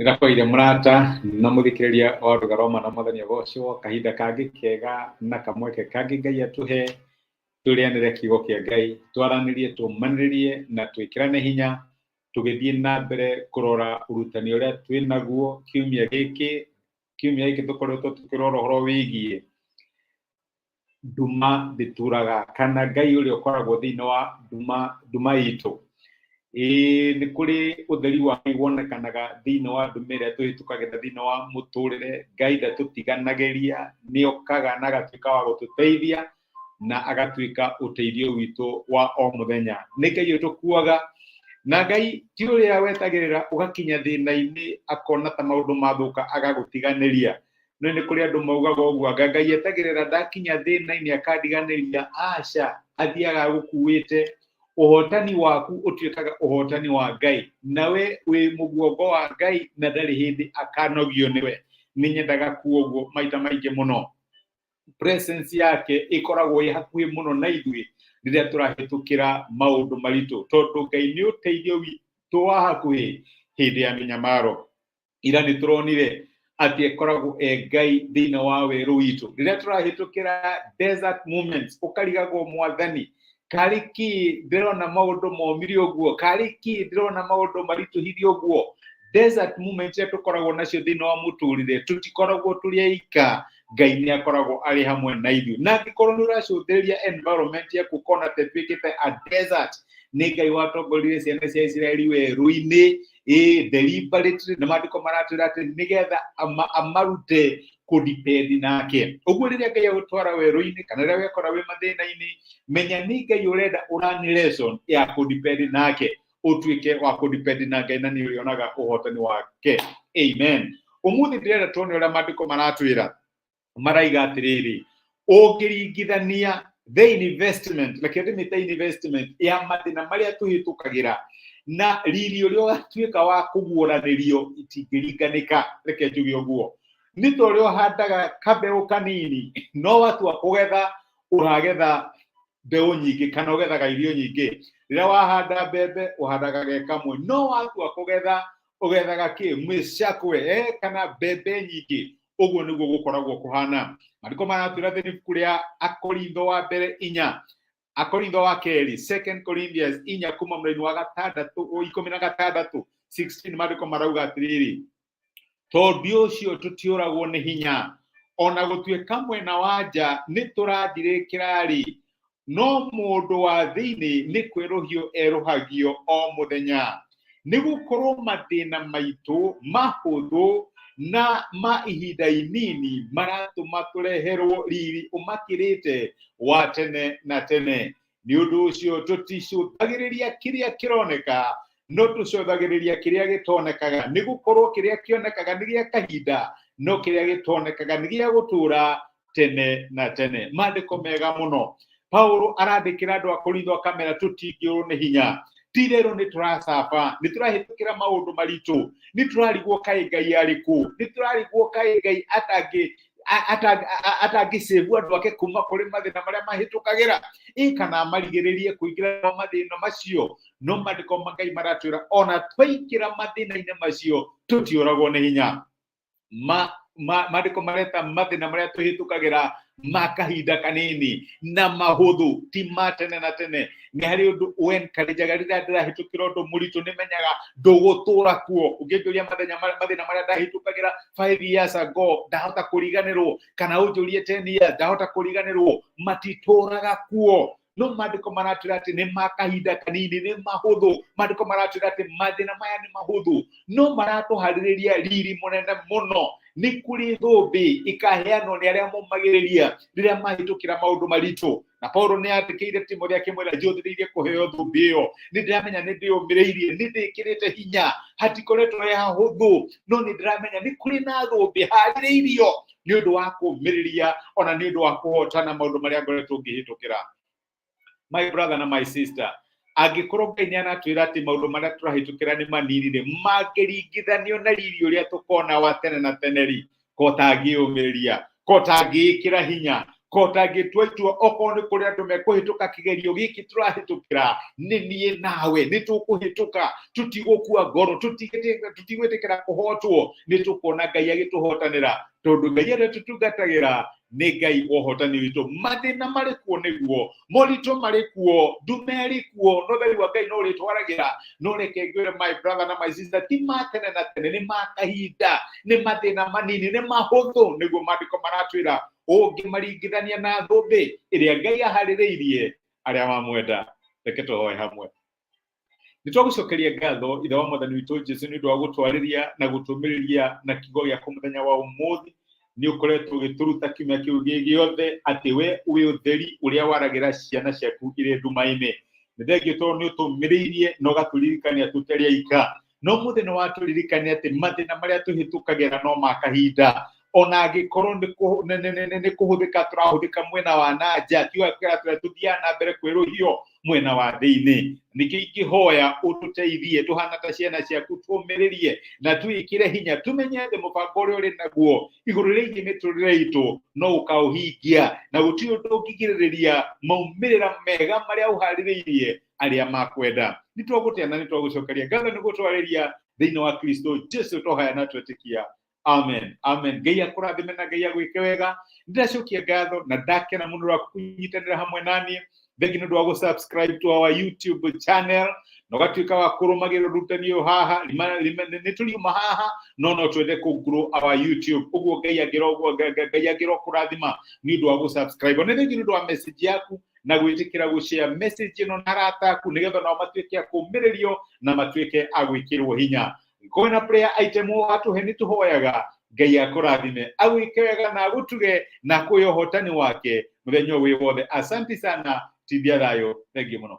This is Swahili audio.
Nĩrakoire mũrata na mũthikĩrĩria wa Rũgaroma na Mathĩna gocio kahinda kangĩ kega na kamweke kangĩ Ngai atũhe tũrĩanĩre kiugo kĩa Ngai twaranĩrie tũmanĩrĩrie na twĩkĩrane hinya tũgĩthiĩ na mbere kũrora ũrutani ũrĩa twĩnaguo kiumia gĩkĩ tũkoretwo tũkĩrora ũhoro wĩgiĩ nduma thituraga kana Ngai ũrĩa ũkoragwo thĩinĩ wa nduma itũ. Nĩ kũrĩ ũtheri wa Ngai wonekanaga thĩinĩ wa nduma ĩrĩa tũhĩtũkagĩra thĩinĩ wa mũtũrĩre. Ngai ndatũtiganagĩria, nĩokaga na agatuĩka wa gũtũteithia na agatuĩka ũteithio witũ wa o mũthenya. Nĩ Ngai ũtũkuaga na Ngai ti ũrĩa wetagĩrĩra ũgakinya thĩna-inĩ akona ta maũndũ mathũka agagũtiganĩria. No nĩ kũrĩ andũ maugaga ũguo, Ngai etagĩrĩra ndakinya thĩna-inĩ akandiganĩria. Aca, athiaga gũkuĩte. Ũhotani waku ũtuĩkaga ũhotani wa Ngai, nawe wĩ mũguongo wa Ngai na ndarĩ hĩndĩ akanogio nĩwe. Nĩ nyendaga kuo ũguo maita maingĩ mũno. Presence yake ĩkoragwo ĩ hakuhĩ mũno na ithuĩ rĩrĩa tũrahĩtũkĩra maũndũ maritũ, tondũ Ngai nĩ ũteithio witũ wa hakuhĩ hĩndĩ ya mĩnyamaro. Ira nĩ tũronire atĩ ĩkoragwo Ngai thĩinĩ wa werũ witũ rĩrĩa tũrahĩtũkĩra desert moments, ũkarigagwo Mwathani, kariki ndĩrona maũndũ momire ũguo, kariki ndĩrona maũndũ maritũhire ũguo. Desert moments tũkoragwo nacio thĩinĩ wa mũtũrĩre, tũtikoragwo tũrĩ aika. Ngai nĩ akoragwo arĩ hamwe na ithuĩ, na angĩkorwo nĩ ũracũthĩrĩria environment yaku ũkona ta ĩtuĩkĩte a desert, nĩ Ngai watongoririe ciana cia Isiraeli werũ-inĩ deliberately, na maandĩko maratwĩra atĩ nĩgetha amarute kũdepend nake. Ũguo rĩrĩa Ngai agũtwara werũ-inĩ kana rĩrĩa wekora wĩ mathĩna-inĩ, menya nĩ Ngai ũrenda ũrani lesson ya kũdepend nake, ũtuĩke wa kũdepend na Ngai na nĩ ũrĩonaga ũhotani wake. Amen. Ũmũthĩ ndĩrenda tuone ũrĩa maandĩko maratwĩra maraiga atĩrĩrĩ, ũngĩringithania the investment, reke ndĩmĩte investment ya mathĩna marĩa tũhĩtũkagĩra na riri ũrĩa ũgatuĩka wa kũguũranĩrio itingĩringanĩka. Reke njuge ũguo, nĩ ta ũrĩa ũhandaga kambeũ kanini, no watua kũgetha ũragetha mbeũ nyingĩ kana ũgethaga irio nyingĩ. Rĩrĩa wahanda mbembe ũhandaga ge kamwe, no watua kũgetha ũgethaga mĩcakwe kana mbembe nyingĩ. Ũguo nĩguo gũkoragwo kũhana. Maandĩko maratwĩra thĩinĩ ibuku rĩa Akorintho wa mbere 4, Akorintho wa kerĩ, 2 Corinthians 4 kuma mũraini wa 16, maandĩko marauga atĩrĩrĩ, tondũ ũcio tũtiũragwo nĩ hinya, ona gũtuĩka mwena wa nja nĩ tũrathirĩkĩra-rĩ, no mũndũ wa thĩinĩ nĩ kwĩrũhio erũhagio o mũthenya. Nĩ gũkorwo mathĩna maitũ mahũthũ na ma ihinda inini maratũma tũreherwo riri ũmakĩrĩte wa tene na tene. Nĩ ũndũ ũcio tũticũthagĩrĩria kĩrĩa kĩroneka, no tũcũthagĩrĩria kĩrĩa gĩtonekaga, nĩ gũkorwo kĩrĩa kĩonekaga nĩ gĩa kahinda, no kĩrĩa gĩtonekaga nĩ gĩa gũtũũra tene na tene. Maandĩko mega mũno. Paulo arandĩkĩra andũ a Korintho akamera tũtingĩũrwo nĩ hinya. Ti-itherũ nĩ tũracaba, nĩ tũrahĩtũkĩra maũndũ maritũ, nĩ tũrarigwo kaĩ Ngai arĩ kũ, nĩ tũrarigwo kaĩ Ngai atangĩcĩbu andũ ake kuma kũrĩ mathĩna marĩa mahĩtũkagĩra, kana amarigĩrĩrie kũingĩra mathĩna macio. No maandĩko ma Ngai maratwĩra ona twaingĩra mathĩna-inĩ macio tũtiũragwo nĩ hinya. Maandĩko mareta mathĩna marĩa tũhĩtũkagĩra ma kahinda kanini na mahũthũ, ti ma tene na tene. Nĩ harĩ ũndũ wenkarenjaga rĩrĩa ndĩrahĩtũkĩra ũndũ mũritũ, nĩmenyaga ndũgũtũũra kuo. Ũngĩnjũria mathĩna marĩa ndahĩtũkagĩra 5 years ago ndahota kũriganĩrwo, kana ũnjũrie 10 years ndahota kũriganĩrwo, matitũũraga kuo. No maandĩko maratwĩra atĩ nĩ ma kahinda kanini, nĩ mahũthũ. Maandĩko maratwĩra atĩ mathĩna maya nĩ mahũthũ, no maratũharĩrĩria riri mũnene mũno. Nĩ kũrĩ thũmbĩ ikaheanwo nĩ arĩa momagĩrĩria rĩrĩa mahĩtũkĩra maũndũ maritũ. Na Paulo nĩ andĩkĩire Timotheo akĩmwĩra njũthĩrĩirie kũheo thũmbĩ ĩyo. Nĩ ndĩramenya nĩ ndĩyũmĩrĩirie, nĩ ndĩkĩrĩte hinya, hatikoretwo he hahũthũ, no nĩ ndĩramenya nĩ kũrĩ na thũmbĩ harĩrĩirio nĩ ũndũ wa kũũmĩrĩria, ona nĩ ũndũ wa kũhotana maũndũ marĩa ngoretwo ngĩhĩtũkĩra. My brother na my sister, angĩkorwo Ngai nĩ aratwĩra atĩ maũndũ marĩa tũrahĩtũkĩra nĩ manini-rĩ, mangĩringithanio na riri ũrĩa tũkona wa tene na tene-rĩ, ko tangĩyũmĩrĩria, ko tangĩĩkĩra hinya, kota gitwetua okone kuri andu mekuhituka kigerio giki tũrahĩtũkĩra ni nie nawe ni tukuhituka tutigukua ngoro tutigwetekera kuhotwo ni tukona Ngai agituhotanira tondu Ngai aria tutungatagĩra ni Ngai wohotani witu mathĩna marĩ kuo nĩguo moritũ marĩ kuo ndume ĩrĩ kuo no Ngai wa Ngai no ũrĩtwaragĩra no reke ngwĩre my brother na my sister ti matene na tene ni makahinda ni mathĩna manini ni mahũthũ nĩguo maandĩko maratwĩra ũngĩmaringithania na thũmbĩ ĩrĩa Ngai aharĩrĩirie arĩa mamwenda. Reke tũhoe hamwe. Nitwagucokeria ngatho ithe wa Mwathani witũ Jesũ nĩ ũndũ wa gũtwarĩria na gũtũmĩrĩria na kiugo gĩa mũthenya wa ũmũthĩ. Nĩ ũkoretwo ũgĩtũruta kiumia kĩu gĩothe atĩ we wĩ ũtheri ũrĩa waragĩra ciana ciaku irĩ nduma-inĩ. Nĩ thengiũ tondũ nĩ ũtũmĩrĩirie na ũgatũririkania tũtarĩ aika. No mũthĩ nĩ watũririkania atĩ mathĩna marĩa tũhĩtũkagĩra no ma kahinda. Ona angĩkorwo nĩ kũhũthĩka tũrahũthĩka mwena wa nanja tiga tũthiaga na mbere kwĩrũhio mwena wa thĩinĩ. Nĩkĩo ingĩhoya ũtũteithie tũhana ta ciana ciaku tũmĩrĩrie na twĩkĩre hinya tumenye atĩ mũbango ũrĩa ũrĩ naguo igũrũ rĩgiĩ mĩtũrĩre itũ no ũkaũhingia na gũtirĩ ũndũ ũngĩgirĩrĩria maumĩrĩra mega marĩa ũharĩrĩirie arĩa makwenda. Nĩ twagũtĩa na nĩ twagũcokeria ngatho nĩ gũtwarĩria thĩinĩ wa Kristo Jesũ tũhoya na twetĩkia. Amen. Amen. Ngai akũrathime na Ngai agwĩke wega. Ndĩracokia ngatho na ndakena mũno wa kũnyitanĩra hamwe naniĩ. Thengi nĩ ũndũ wa gũsubscribe to our YouTube channel na ũgatuĩka wa kũrũmagĩrĩra ũrutani ũyũ haha. Nĩ tũriuma haha no twende kũ-grow our YouTube. Ũguo Ngai agĩro kũrathima nĩ ũndũ wa gũsubscribe. Nĩ thengi nĩ ũndũ wa message yaku na gwĩtĩkĩra gũshare message ĩno na arata aku nĩgetha nao matuĩke a kũũmĩrĩrio na matuĩke a gwĩkĩrwo hinya. Kwĩna prayer item watuhe nĩ tũhoyaga Ngai akũrathime agwĩke wega na agũtuge na kwĩ ũhotani wake mũthenya wĩ wothe. Asante sana, tibia thayo. Thengiũ mũno.